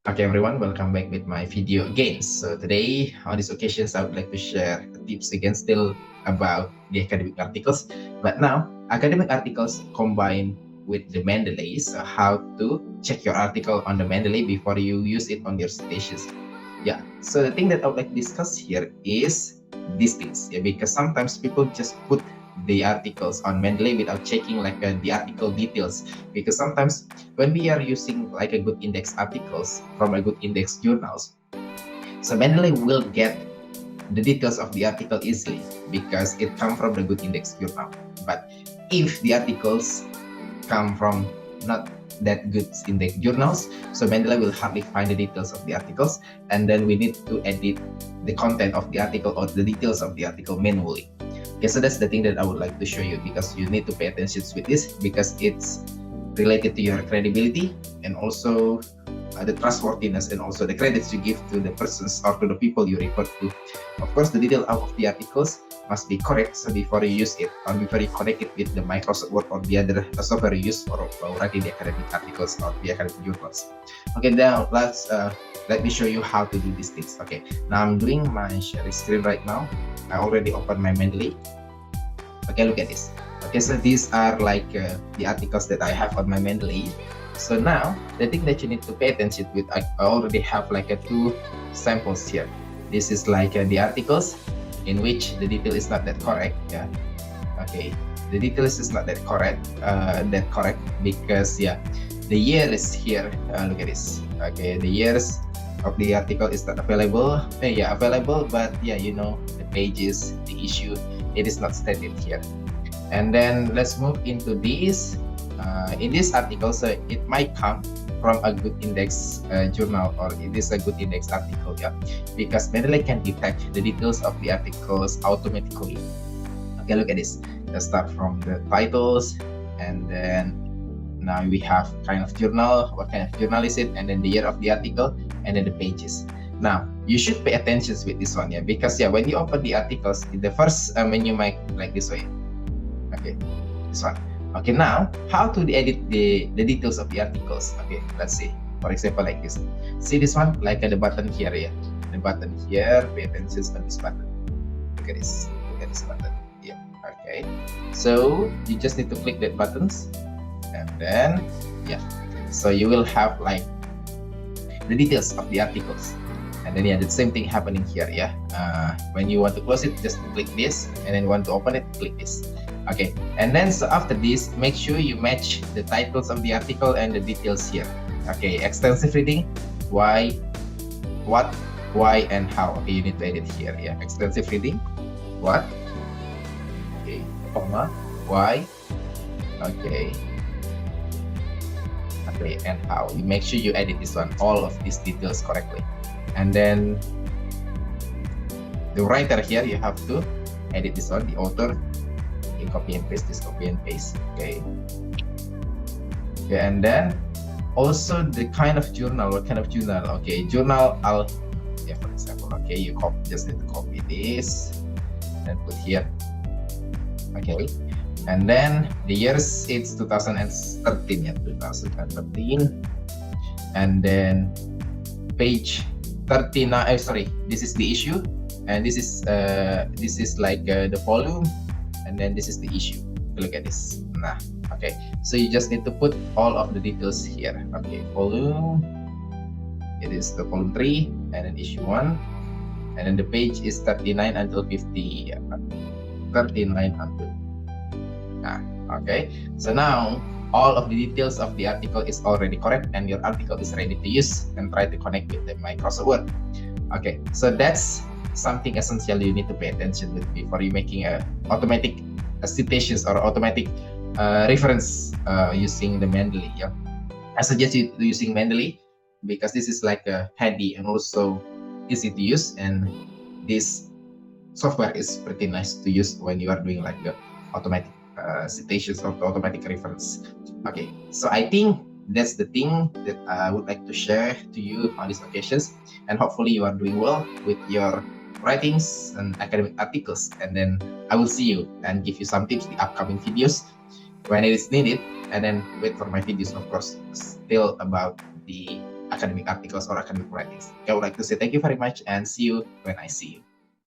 Okay, everyone, welcome back with my video again. So today, on this occasion, I would like to share tips again, still about the academic articles. But now, academic articles combine with the Mendeley. So how to check your article on the Mendeley before you use it on your citations. Yeah. So the thing that I would like to discuss here is these things. Yeah, because sometimes people just put the articles on Mendeley without checking the article details. Because sometimes when we are using like a good index articles from a good index journals, so Mendeley will get the details of the article easily because it come from the good index journal. But if the articles come from not that good index journals, so Mendeley will hardly find the details of the articles, and then we need to edit the content of the article or the details of the article manually. Okay, so that's the thing that I would like to show you, because you need to pay attention with this, because it's related to your credibility and also the trustworthiness and also the credits you give to the persons or to the people you refer to. Of course, the detail of the articles must be correct, so before you use it or before you connect it with the Microsoft Word or the other software you use for writing the academic articles or the academic journals. Okay, now let me show you how to do these things. Okay, now I'm doing my sharing screen right now. I already opened my Mendeley. Okay, look at this. Okay, so these are the articles that I have on my Mendeley. So now the thing that you need to pay attention with, I already have two samples here. This is the articles in which the detail is not that correct. Yeah. Okay. The details is not that correct. Because the year is here. Look at this. Okay, the years of the article is not available. Available, but the pages, the issue, it is not stated here. And then let's move into this. In this article, so it might come from a good index journal, or it is a good index article, because Mendeley can detect the details of the articles automatically. Okay, look at this. Let's start from the titles, and then now we have kind of journal, what kind of journal is it, and then the year of the article, and then the pages. Now you should pay attention with this one, because when you open the articles, the first menu might like this way. Okay, this one. Okay, now how to edit the details of the articles? Okay, let's see. For example, like this. See this one, the button here, the button here. Pay attention on this button. Look at this. Look at this button. Yeah. Okay. So you just need to click that buttons, and then so you will have the details of the articles. And then the same thing happening here. When you want to close it, just click this, and then want to open it, click this. Okay, and then so after this, make sure you match the titles of the article and the details here. Okay, extensive reading, why, what, why, and how. Okay, you need to edit here. Extensive reading, what, okay, comma, why, okay, and how. You make sure you edit this one, all of these details correctly. And then the writer here, you have to edit this one, the author. You copy and paste this, copy and paste. Okay, and then also the kind of journal. What kind of journal? Okay, journal. For example, okay, you just need to copy this and put here. Okay, and then the years, it's 2013. 2013. And then page 39. Sorry, this is the issue, and this is the volume. And then this is the issue. Look at this. Okay. So you just need to put all of the details here. Okay, volume. It is the volume 3, and then issue 1, and then the page is 39 until 50. 39 until. Okay. So now all of the details of the article is already correct, and your article is ready to use and try to connect with the Microsoft Word. Okay. So that's something essential you need to pay attention with before you making a automatic citations or automatic reference using the Mendeley. I suggest you using Mendeley because this is handy and also easy to use, and this software is pretty nice to use when you are doing the automatic citations or the automatic reference. Okay, so I think that's the thing that I would like to share to you on these occasions, and hopefully you are doing well with your writings and academic articles. And then I will see you and give you some tips in the upcoming videos when it is needed. And then wait for my videos, of course, still about the academic articles or academic writings. I would like to say thank you very much and see you when I see you.